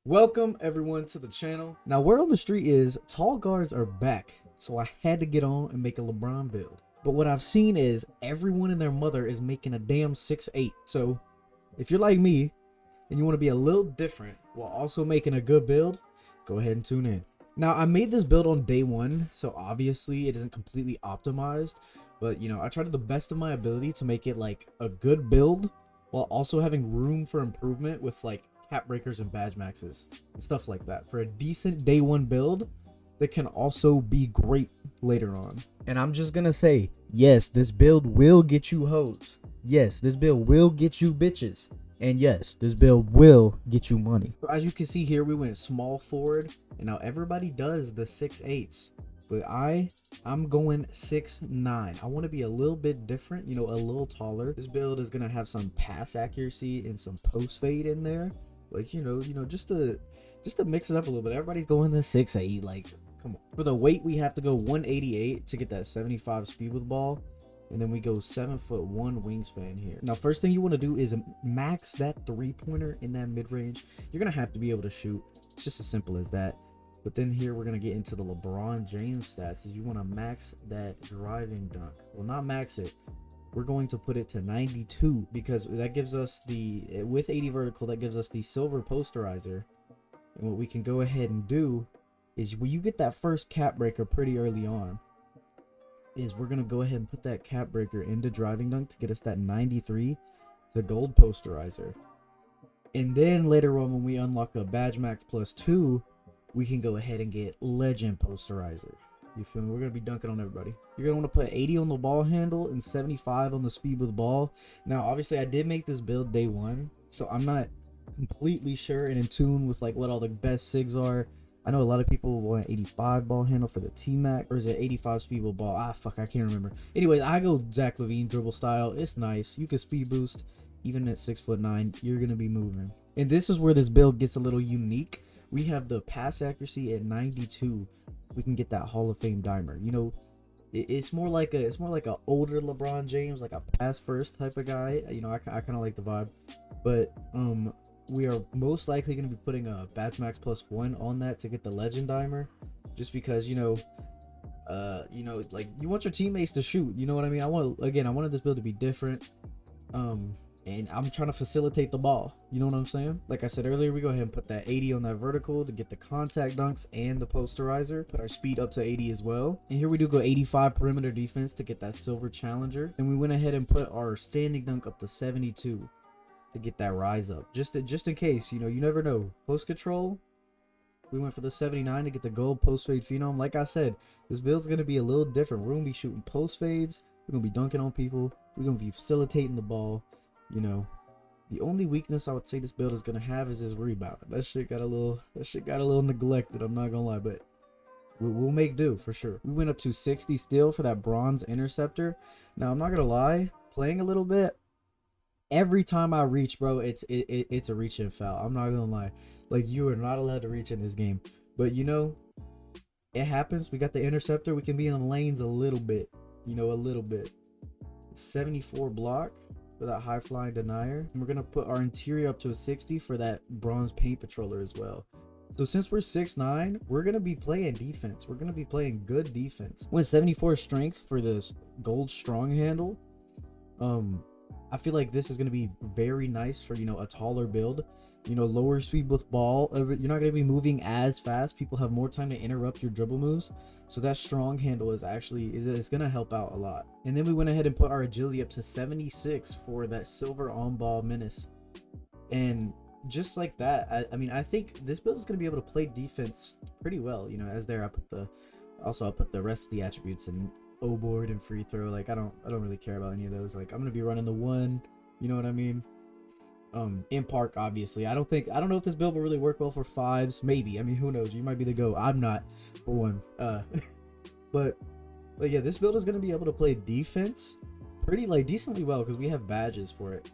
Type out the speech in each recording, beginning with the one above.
Welcome everyone to the channel. Now, word on the street is tall guards are back, so I had to get on and make a LeBron build. But what I've seen is everyone and their mother is making a damn 6'8". So if you're like me and you want to be a little different while also making a good build, go ahead and tune in. Now, I made this build on day one, so obviously it isn't completely optimized, but you know, I tried to the best of my ability to make it like a good build while also having room for improvement with like cap breakers and badge maxes and stuff like that for a decent day one build that can also be great later on. And I'm just gonna say, yes, this build will get you hoes. Yes, this build will get you bitches. And yes, this build will get you money. So as you can see here, we went small forward, and now everybody does the 6'8s. But I'm going 6'9". I want to be a little bit different, you know, a little taller. This build is gonna have some pass accuracy and some post fade in there. Like, you know, just to mix it up a little bit. Everybody's going the 6'8", like, come on. For the weight, we have to go 188 to get that 75 speed with the ball. And then we go 7'1" wingspan here. Now, first thing you want to do is max that 3-pointer in that mid-range. You're going to have to be able to shoot. It's just as simple as that. But then here we're going to get into the LeBron James stats. Is you want to max that driving dunk. Well, not max it. We're going to put it to 92 because that gives us the, with 80 vertical, that gives us the silver posterizer. And what we can go ahead and do is when you get that first cap breaker pretty early on, is we're going to go ahead and put that cap breaker into driving dunk to get us that 93 to gold posterizer. And then later on when we unlock a badge max +2, we can go ahead and get legend posterizer. You feel me? We're going to be dunking on everybody. You're going to want to put 80 on the ball handle and 75 on the speed with the ball. Now, obviously, I did make this build day one, so I'm not completely sure and in tune with like what all the best SIGs are. I know a lot of people want 85 ball handle for the T-Mac, or is it 85 speed with ball? I can't remember. Anyways, I go Zach LaVine dribble style. It's nice. You can speed boost. Even at 6'9", you're going to be moving. And this is where this build gets a little unique. We have the pass accuracy at 92. We can get that Hall of Fame dimer. You know, it's more like a older LeBron James, like a pass first type of guy. You know, I kind of like the vibe, but we are most likely going to be putting a badge max +1 on that to get the legend dimer, just because you know, like you want your teammates to shoot. You know what I mean? I wanted this build to be different. And I'm trying to facilitate the ball. You know what I'm saying? Like I said earlier, we go ahead and put that 80 on that vertical to get the contact dunks and the posterizer. Put our speed up to 80 as well. And here we do go 85 perimeter defense to get that silver challenger. And we went ahead and put our standing dunk up to 72 to get that rise up. Just in case, you know, you never know. Post control, we went for the 79 to get the gold post fade phenom. Like I said, this build's going to be a little different. We're going to be shooting post fades. We're going to be dunking on people. We're going to be facilitating the ball. You know, the only weakness I would say this build is gonna have is his rebound. That shit got a little neglected. I'm not gonna lie, but we'll make do for sure. We went up to 60 still for that bronze interceptor. Now I'm not gonna lie, playing a little bit, every time I reach, bro, it's a reach and foul. I'm not gonna lie, like you are not allowed to reach in this game, but you know, it happens. We got the interceptor. We can be in the lanes a little bit, you know, a little bit. 74 block for that high flying denier, and we're gonna put our interior up to a 60 for that bronze paint patroller as well. So since we're 6'9", we're gonna be playing defense. We're gonna be playing good defense. With 74 strength for this gold strong handle, I feel like this is gonna be very nice for, you know, a taller build. You know, lower speed with ball. You're not going to be moving as fast. People have more time to interrupt your dribble moves. So that strong handle is going to help out a lot. And then we went ahead and put our agility up to 76 for that silver on ball menace. And just like that, I mean, I think this build is going to be able to play defense pretty well. You know, as there, I'll put the rest of the attributes in O-board and free throw. Like, I don't really care about any of those. Like, I'm going to be running the one, you know what I mean? In park, obviously. I don't know if this build will really work well for 5s. Maybe. I mean, who knows? You might be the GOAT. I'm not, for one. But yeah, this build is going to be able to play defense pretty, like, decently well because we have badges for it.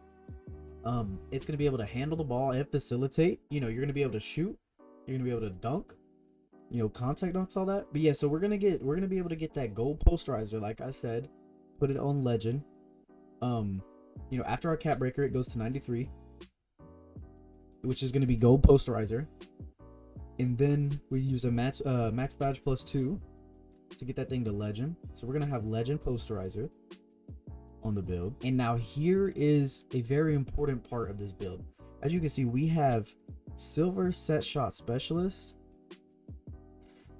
It's going to be able to handle the ball and facilitate. You know, you're going to be able to shoot. You're going to be able to dunk. You know, contact dunks, all that. But yeah, so we're going to be able to get that gold posterizer, like I said. Put it on legend. You know, after our cap breaker, it goes to 93. which is going to be gold posterizer. And then we use a max badge +2 to get that thing to legend. So we're gonna have legend posterizer on the build. And now here is a very important part of this build. As you can see, we have silver set shot specialist.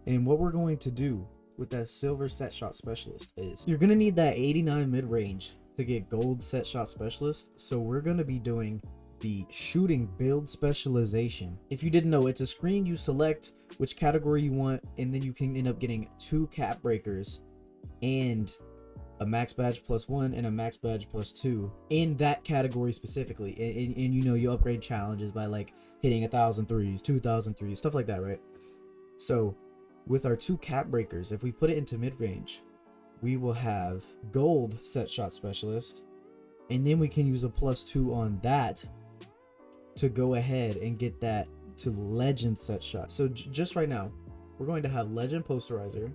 And what we're going to do with that silver set shot specialist is you're gonna need that 89 mid-range to get gold set shot specialist. So we're gonna be doing the shooting build specialization. If you didn't know, it's a screen. You select which category you want, and then you can end up getting 2 cap breakers and a max badge +1 and a max badge +2 in that category specifically. And you know, you upgrade challenges by like hitting 1,000 threes, 2,000 threes, stuff like that, right? So with our 2 cap breakers, if we put it into mid-range, we will have gold set shot specialist, and then we can use a +2 on that to go ahead and get that to legend set shot. So just right now, we're going to have legend posterizer,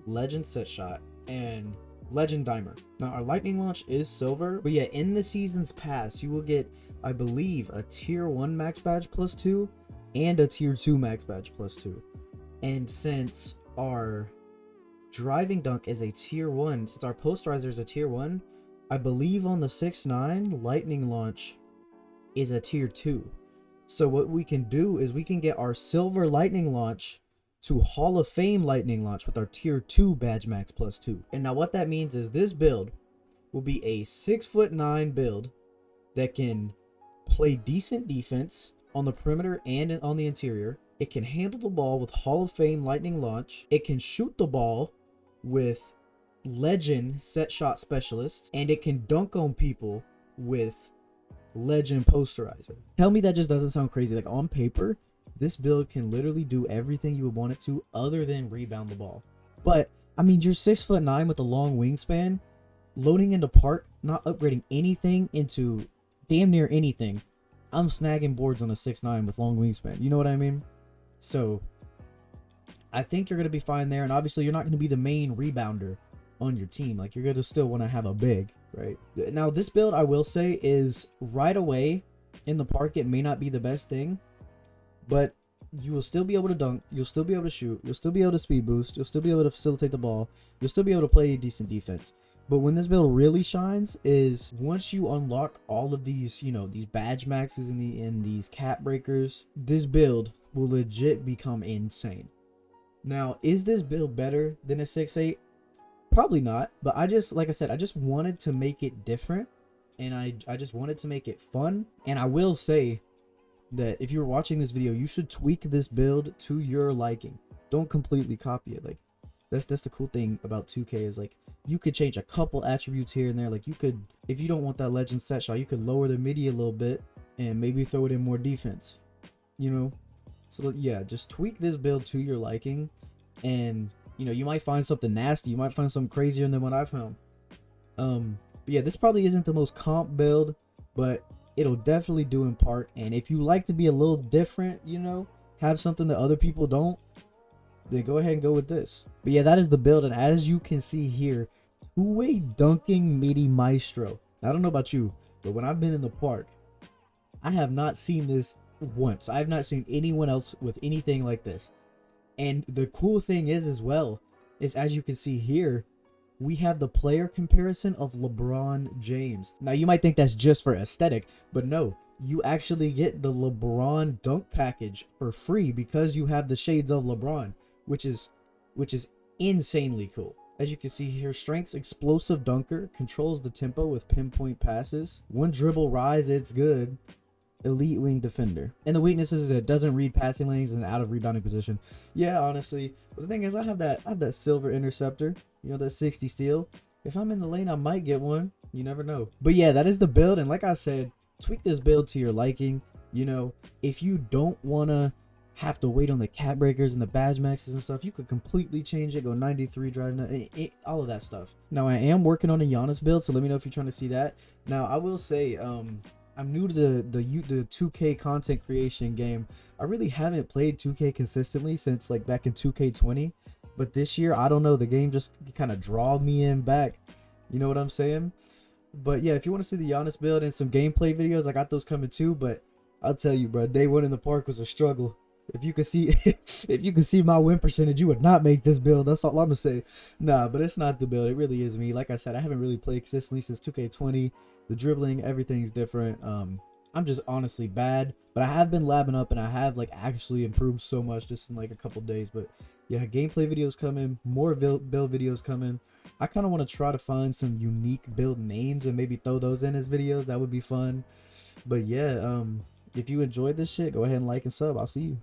legend set shot, and legend dimer. Now our lightning launch is silver, but yeah, in the seasons past, you will get, I believe, a tier 1 max badge +2 and a tier 2 max badge +2. And since our driving dunk is a tier 1, since our posterizer is a tier 1, I believe on the 6ix9ine lightning launch is a tier 2. So what we can do is we can get our silver lightning launch to Hall of Fame lightning launch with our tier 2 badge max +2. And now what that means is this build will be a 6'9" build that can play decent defense on the perimeter and on the interior. It can handle the ball with Hall of Fame lightning launch. It can shoot the ball with legend set shot specialist, and it can dunk on people with legend posterizer. Tell me that just doesn't sound crazy. Like, on paper, this build can literally do everything you would want it to other than rebound the ball. But I mean, you're 6'9" with a long wingspan, loading into park, not upgrading anything into damn near anything. I'm snagging boards on a 6'9" with long wingspan, you know what I mean? So I think you're going to be fine there. And obviously you're not going to be the main rebounder on your team. Like, you're going to still want to have a big, right? Now this build, I will say, is right away in the park, it may not be the best thing, but you will still be able to dunk, you'll still be able to shoot, you'll still be able to speed boost, you'll still be able to facilitate the ball, you'll still be able to play decent defense. But when this build really shines is once you unlock all of these, you know, these badge maxes and these cap breakers, this build will legit become insane. Now, is this build better than a 6'8"? Probably not, but I just, like I said, I just wanted to make it different, and I just wanted to make it fun. And I will say that if you're watching this video, you should tweak this build to your liking. Don't completely copy it. Like, that's the cool thing about 2K is, like, you could change a couple attributes here and there. Like, you could, if you don't want that legend set shot, you could lower the midi a little bit and maybe throw it in more defense, you know? So yeah, just tweak this build to your liking, and you know, you might find something nasty, you might find something crazier than what I found. But yeah, this probably isn't the most comp build, but it'll definitely do in park. And if you like to be a little different, you know, have something that other people don't, then go ahead and go with this. But yeah, that is the build. And as you can see here, two-way dunking midi maestro. Now, I don't know about you, but when I've been in the park, I have not seen this once. I have not seen anyone else with anything like this. And the cool thing is, as well, is as you can see here, we have the player comparison of LeBron James. Now, you might think that's just for aesthetic, but no, you actually get the LeBron dunk package for free because you have the shades of LeBron, which is insanely cool. As you can see here, strength's explosive dunker, controls the tempo with pinpoint passes. One dribble rise, it's good. Elite wing defender. And the weakness is it doesn't read passing lanes and out of rebounding position. Yeah, honestly, but the thing is, I have that silver interceptor, you know, that 60 steal. If I'm in the lane, I might get one. You never know. But yeah, that is the build. And like I said, tweak this build to your liking. You know, if you don't want to have to wait on the cap breakers and the badge maxes and stuff, you could completely change it, go 93 drive, all of that stuff. Now, I am working on a Giannis build, so let me know if you're trying to see that. Now, I will say, I'm new to the 2K content creation game. I really haven't played 2K consistently since like back in 2K20, but this year, I don't know, the game just kind of drawed me in back. You know what I'm saying? But yeah, if you want to see the Giannis build and some gameplay videos, I got those coming too. But I'll tell you, bro, day one in the park was a struggle. If you can see, if you can see my win percentage, you would not make this build. That's all I'm gonna say. Nah, but it's not the build. It really is me. Like I said, I haven't really played consistently since 2K20. The dribbling, everything's different. I'm just honestly bad, but I have been labbing up and I have like actually improved so much just in like a couple days. But yeah, gameplay videos coming, more build videos coming. I kind of want to try to find some unique build names and maybe throw those in as videos. That would be fun. But yeah, if you enjoyed this shit, go ahead and like and sub. I'll see you.